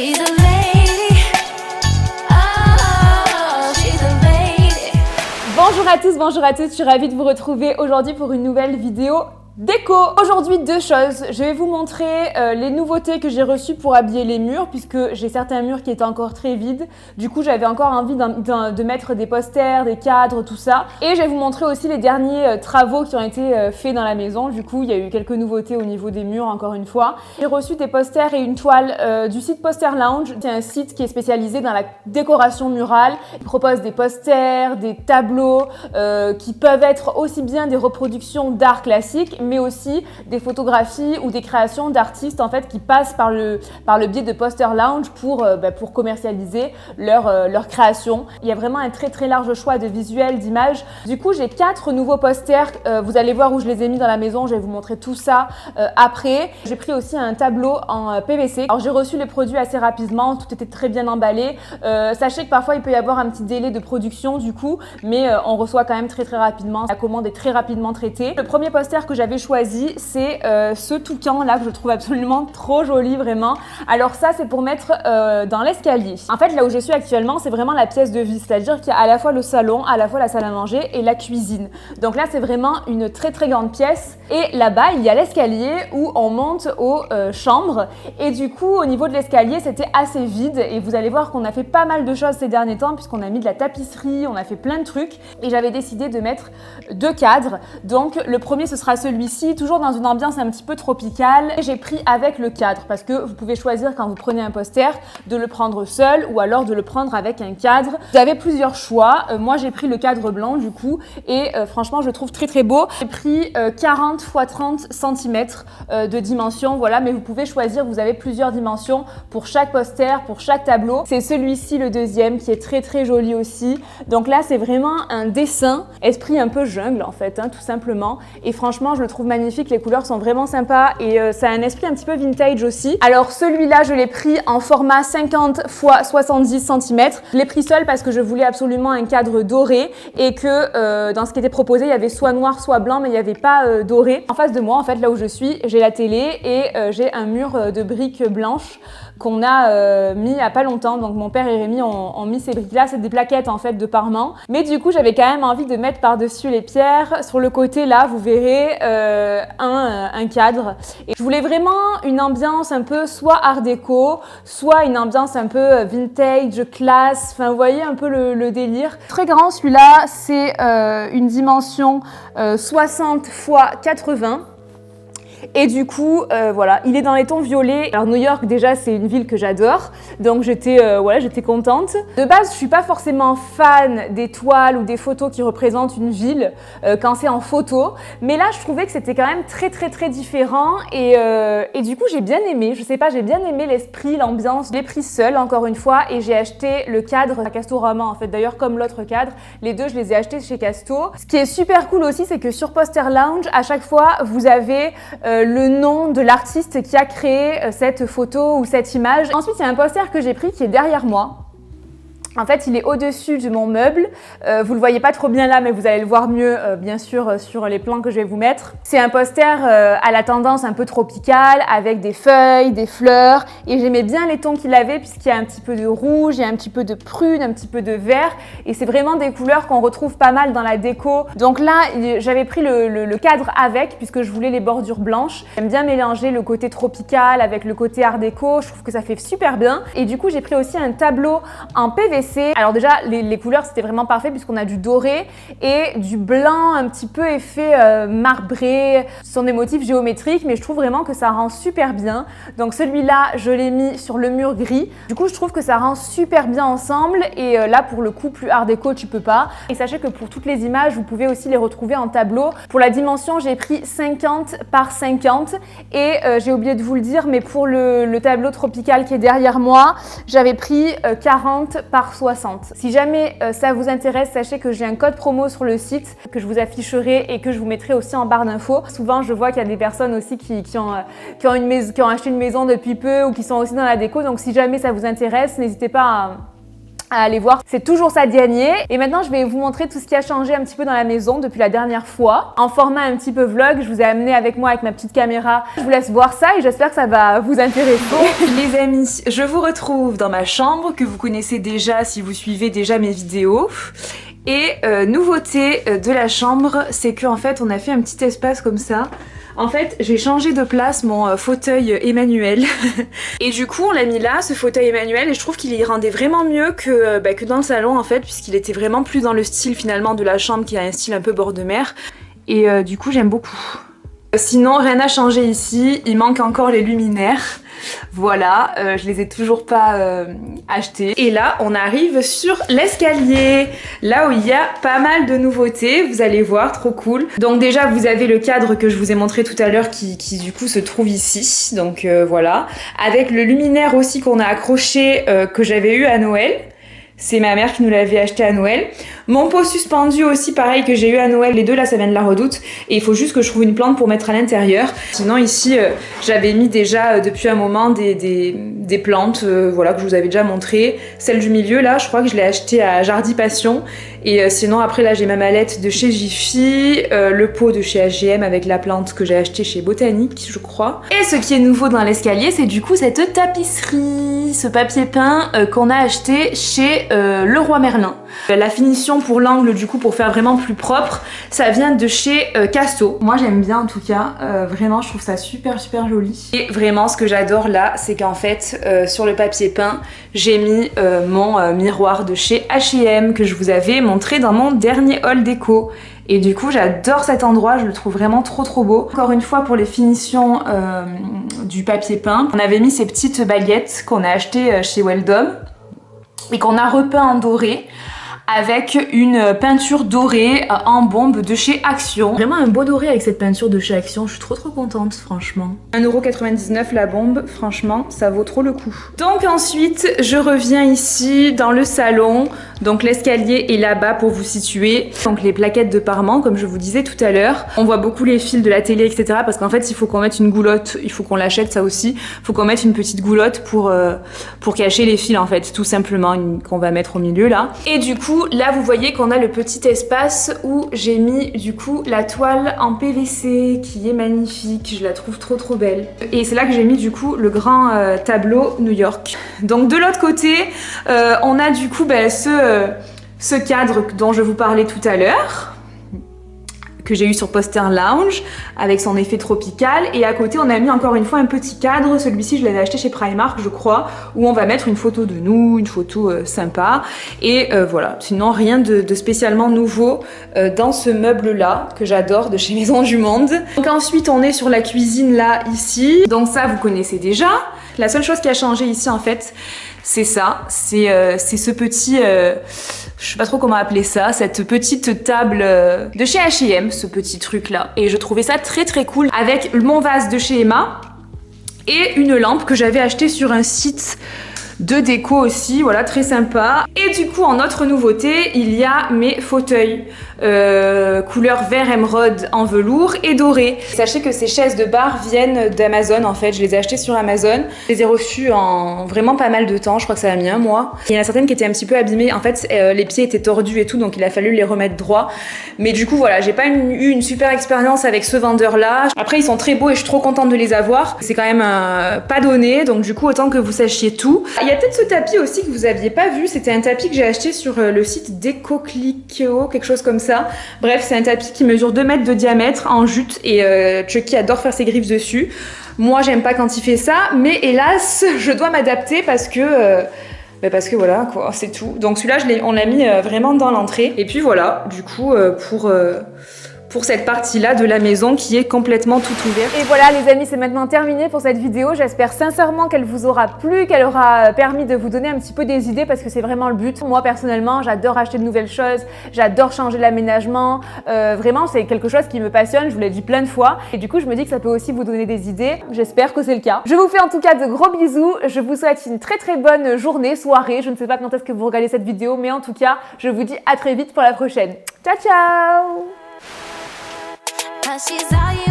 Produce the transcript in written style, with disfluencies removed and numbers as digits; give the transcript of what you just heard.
she's a lady. Oh, she's a lady. Bonjour à tous, je suis ravie de vous retrouver aujourd'hui pour une nouvelle vidéo déco. Aujourd'hui, deux choses. Je vais vous montrer les nouveautés que j'ai reçues pour habiller les murs, puisque j'ai certains murs qui étaient encore très vides. Du coup, j'avais encore envie de mettre des posters, des cadres, tout ça. Et je vais vous montrer aussi les derniers travaux qui ont été faits dans la maison. Du coup, il y a eu quelques nouveautés au niveau des murs, encore une fois. J'ai reçu des posters et une toile du site Poster Lounge. C'est un site qui est spécialisé dans la décoration murale. Il propose des posters, des tableaux qui peuvent être aussi bien des reproductions d'art classique, mais aussi des photographies ou des créations d'artistes en fait qui passent par le biais de Poster Lounge pour commercialiser leur création. Il y a vraiment un très large choix de visuels, d'images. Du coup, j'ai 4 nouveaux posters. Vous allez voir où je les ai mis dans la maison. Je vais vous montrer tout ça après. J'ai pris aussi un tableau en PVC. Alors, j'ai reçu les produits assez rapidement. Tout était très bien emballé. Sachez que parfois, il peut y avoir un petit délai de production du coup, mais on reçoit quand même très rapidement. La commande est très rapidement traitée. Le premier poster que j'avais choisi, c'est ce toucan là que je trouve absolument trop joli, vraiment. Alors ça, c'est pour mettre dans l'escalier. En fait, là où je suis actuellement, c'est vraiment la pièce de vie, c'est-à-dire qu'il y a à la fois le salon, à la fois la salle à manger et la cuisine. Donc là, c'est vraiment une très grande pièce. Et là-bas, il y a l'escalier où on monte aux chambres. Et du coup, au niveau de l'escalier, c'était assez vide. Et vous allez voir qu'on a fait pas mal de choses ces derniers temps, puisqu'on a mis de la tapisserie, on a fait plein de trucs. Et j'avais décidé de mettre 2 cadres. Donc le premier, ce sera celui-ci, toujours dans une ambiance un petit peu tropicale. J'ai pris avec le cadre parce que vous pouvez choisir quand vous prenez un poster de le prendre seul ou alors de le prendre avec un cadre. Vous avez plusieurs choix. Moi, j'ai pris le cadre blanc du coup et franchement, je le trouve très beau. J'ai pris 40 x 30 cm de dimension, voilà, mais vous pouvez choisir, vous avez plusieurs dimensions pour chaque poster, pour chaque tableau. C'est celui-ci, le deuxième, qui est très joli aussi. Donc là, c'est vraiment un dessin, esprit un peu jungle en fait, tout simplement. Et franchement, je le trouve magnifique, les couleurs sont vraiment sympas et ça a un esprit un petit peu vintage aussi. Alors celui-là, je l'ai pris en format 50 x 70 cm. Je l'ai pris seul parce que je voulais absolument un cadre doré et que dans ce qui était proposé, il y avait soit noir, soit blanc, mais il n'y avait pas doré. En face de moi, en fait, là où je suis, j'ai la télé et j'ai un mur de briques blanches qu'on a mis il n'y a pas longtemps. Donc mon père et Rémi ont mis ces briques là, c'est des plaquettes en fait de parement, mais du coup j'avais quand même envie de mettre par-dessus les pierres. Sur le côté là, vous verrez un cadre, et je voulais vraiment une ambiance un peu soit art déco, soit une ambiance un peu vintage, classe, enfin vous voyez un peu le délire. Très grand celui-là, c'est une dimension 60 x 80. Et du coup, voilà, il est dans les tons violets. Alors New York, déjà, c'est une ville que j'adore, donc j'étais contente. De base, je suis pas forcément fan des toiles ou des photos qui représentent une ville quand c'est en photo, mais là, je trouvais que c'était quand même très différent et du coup, j'ai bien aimé. Je sais pas, j'ai bien aimé l'esprit, l'ambiance. Je l'ai pris seule, encore une fois, et j'ai acheté le cadre à Castorama, en fait. D'ailleurs, comme l'autre cadre, les deux, je les ai achetés chez Casto. Ce qui est super cool aussi, c'est que sur Poster Lounge, à chaque fois, vous avez le nom de l'artiste qui a créé cette photo ou cette image. Ensuite, il y a un poster que j'ai pris qui est derrière moi. En fait, il est au-dessus de mon meuble. Vous le voyez pas trop bien là, mais vous allez le voir mieux, bien sûr, sur les plans que je vais vous mettre. C'est un poster à la tendance un peu tropicale, avec des feuilles, des fleurs. Et j'aimais bien les tons qu'il avait, puisqu'il y a un petit peu de rouge, il y a un petit peu de prune, un petit peu de vert. Et c'est vraiment des couleurs qu'on retrouve pas mal dans la déco. Donc là, j'avais pris le cadre avec, puisque je voulais les bordures blanches. J'aime bien mélanger le côté tropical avec le côté art déco. Je trouve que ça fait super bien. Et du coup, j'ai pris aussi un tableau en PVC. Alors déjà, les couleurs, c'était vraiment parfait puisqu'on a du doré et du blanc un petit peu effet marbré. Ce sont des motifs géométriques, mais je trouve vraiment que ça rend super bien. Donc celui-là, je l'ai mis sur le mur gris. Du coup, je trouve que ça rend super bien ensemble et là, pour le coup, plus art déco, tu peux pas. Et sachez que pour toutes les images, vous pouvez aussi les retrouver en tableau. Pour la dimension, j'ai pris 50 par 50 et j'ai oublié de vous le dire, mais pour le tableau tropical qui est derrière moi, j'avais pris 40 par 60. Si jamais ça vous intéresse, sachez que j'ai un code promo sur le site que je vous afficherai et que je vous mettrai aussi en barre d'infos. Souvent, je vois qu'il y a des personnes aussi qui ont acheté une maison depuis peu ou qui sont aussi dans la déco. Donc, si jamais ça vous intéresse, n'hésitez pas à aller voir. C'est toujours ça de gagner. Et maintenant, je vais vous montrer tout ce qui a changé un petit peu dans la maison depuis la dernière fois. En format un petit peu vlog, je vous ai amené avec moi avec ma petite caméra. Je vous laisse voir ça et j'espère que ça va vous intéresser. Bon, les amis, je vous retrouve dans ma chambre que vous connaissez déjà si vous suivez déjà mes vidéos. Et nouveauté de la chambre, c'est qu'en fait, on a fait un petit espace comme ça. En fait, j'ai changé de place mon fauteuil Emmanuel. Et du coup, on l'a mis là, ce fauteuil Emmanuel, et je trouve qu'il y rendait vraiment mieux que dans le salon, en fait, puisqu'il était vraiment plus dans le style, finalement, de la chambre, qui a un style un peu bord de mer. Et du coup, j'aime beaucoup. Sinon, rien n'a changé ici, il manque encore les luminaires. Voilà, je les ai toujours pas achetés. Et là, on arrive sur l'escalier, là où il y a pas mal de nouveautés, vous allez voir, trop cool. Donc déjà, vous avez le cadre que je vous ai montré tout à l'heure qui du coup se trouve ici, donc voilà. Avec le luminaire aussi qu'on a accroché, que j'avais eu à Noël. C'est ma mère qui nous l'avait acheté à Noël. Mon pot suspendu aussi, pareil, que j'ai eu à Noël. Les deux là, ça vient de la Redoute. Et il faut juste que je trouve une plante pour mettre à l'intérieur. Sinon ici, j'avais mis déjà depuis un moment des plantes, voilà, que je vous avais déjà montré. Celle du milieu là, je crois que je l'ai achetée à Jardi Passion. Et sinon après là, j'ai ma mallette de chez Jiffy, le pot de chez H&M avec la plante que j'ai achetée chez Botanique, je crois. Et ce qui est nouveau dans l'escalier, c'est du coup cette tapisserie, ce papier peint qu'on a acheté chez Leroy Merlin. La finition pour l'angle, du coup, pour faire vraiment plus propre, ça vient de chez Casto. Moi, j'aime bien en tout cas. Vraiment, je trouve ça super joli. Et vraiment, ce que j'adore là, c'est qu'en fait, sur le papier peint, j'ai mis mon miroir de chez H&M que je vous avais montré dans mon dernier haul déco. Et du coup, j'adore cet endroit, je le trouve vraiment trop beau. Encore une fois, pour les finitions du papier peint, on avait mis ces petites baguettes qu'on a achetées chez Weldom et qu'on a repeint en doré avec une peinture dorée en bombe de chez Action. Vraiment un beau doré avec cette peinture de chez Action, je suis trop contente franchement. 1,99€ la bombe, franchement ça vaut trop le coup. Donc ensuite je reviens ici dans le salon, donc l'escalier est là-bas pour vous situer. Donc les plaquettes de parement comme je vous disais tout à l'heure. On voit beaucoup les fils de la télé etc parce qu'en fait il faut qu'on mette une goulotte, il faut qu'on l'achète ça aussi. Il faut qu'on mette une petite goulotte pour cacher les fils en fait tout simplement qu'on va mettre au milieu là. Et du coup là vous voyez qu'on a le petit espace où j'ai mis du coup la toile en PVC qui est magnifique, je la trouve trop belle. Et c'est là que j'ai mis du coup le grand tableau New York. Donc de l'autre côté on a du coup ce cadre dont je vous parlais tout à l'heure, que j'ai eu sur Poster Lounge avec son effet tropical, et à côté on a mis encore une fois un petit cadre, celui-ci je l'avais acheté chez Primark je crois, où on va mettre une photo de nous, une photo sympa, et voilà, sinon rien de spécialement nouveau dans ce meuble là que j'adore de chez Maison du Monde. Donc ensuite on est sur la cuisine là ici, donc ça vous connaissez déjà. La seule chose qui a changé ici en fait, c'est ça, c'est ce petit, je sais pas trop comment appeler ça, cette petite table de chez H&M, ce petit truc là. Et je trouvais ça très cool avec mon vase de chez Emma et une lampe que j'avais achetée sur un site de déco aussi, voilà, très sympa. Et du coup, en autre nouveauté, il y a mes fauteuils couleur vert émeraude en velours et doré. Sachez que ces chaises de bar viennent d'Amazon en fait, je les ai achetées sur Amazon. Je les ai reçues en vraiment pas mal de temps, je crois que ça a mis un mois. Il y en a certaines qui étaient un petit peu abîmées, en fait les pieds étaient tordus et tout, donc il a fallu les remettre droit. Mais du coup voilà, j'ai pas eu une super expérience avec ce vendeur là. Après ils sont très beaux et je suis trop contente de les avoir. C'est quand même pas donné, donc du coup autant que vous sachiez tout. Il y a peut-être ce tapis aussi que vous aviez pas vu, c'était un tapis que j'ai acheté sur le site Decocliqueo, quelque chose comme ça. Bref, c'est un tapis qui mesure 2 mètres de diamètre en jute et Chucky adore faire ses griffes dessus. Moi, j'aime pas quand il fait ça, mais hélas, je dois m'adapter parce que voilà, quoi, c'est tout. Donc celui-là, on l'a mis vraiment dans l'entrée. Et puis voilà, du coup, pour cette partie-là de la maison qui est complètement toute ouverte. Et voilà les amis, c'est maintenant terminé pour cette vidéo. J'espère sincèrement qu'elle vous aura plu, qu'elle aura permis de vous donner un petit peu des idées parce que c'est vraiment le but. Moi personnellement, j'adore acheter de nouvelles choses, j'adore changer l'aménagement. Vraiment, c'est quelque chose qui me passionne, je vous l'ai dit plein de fois. Et du coup, je me dis que ça peut aussi vous donner des idées. J'espère que c'est le cas. Je vous fais en tout cas de gros bisous. Je vous souhaite une très bonne journée, soirée. Je ne sais pas quand est-ce que vous regardez cette vidéo, mais en tout cas, je vous dis à très vite pour la prochaine. Ciao, ciao! Cause she's all you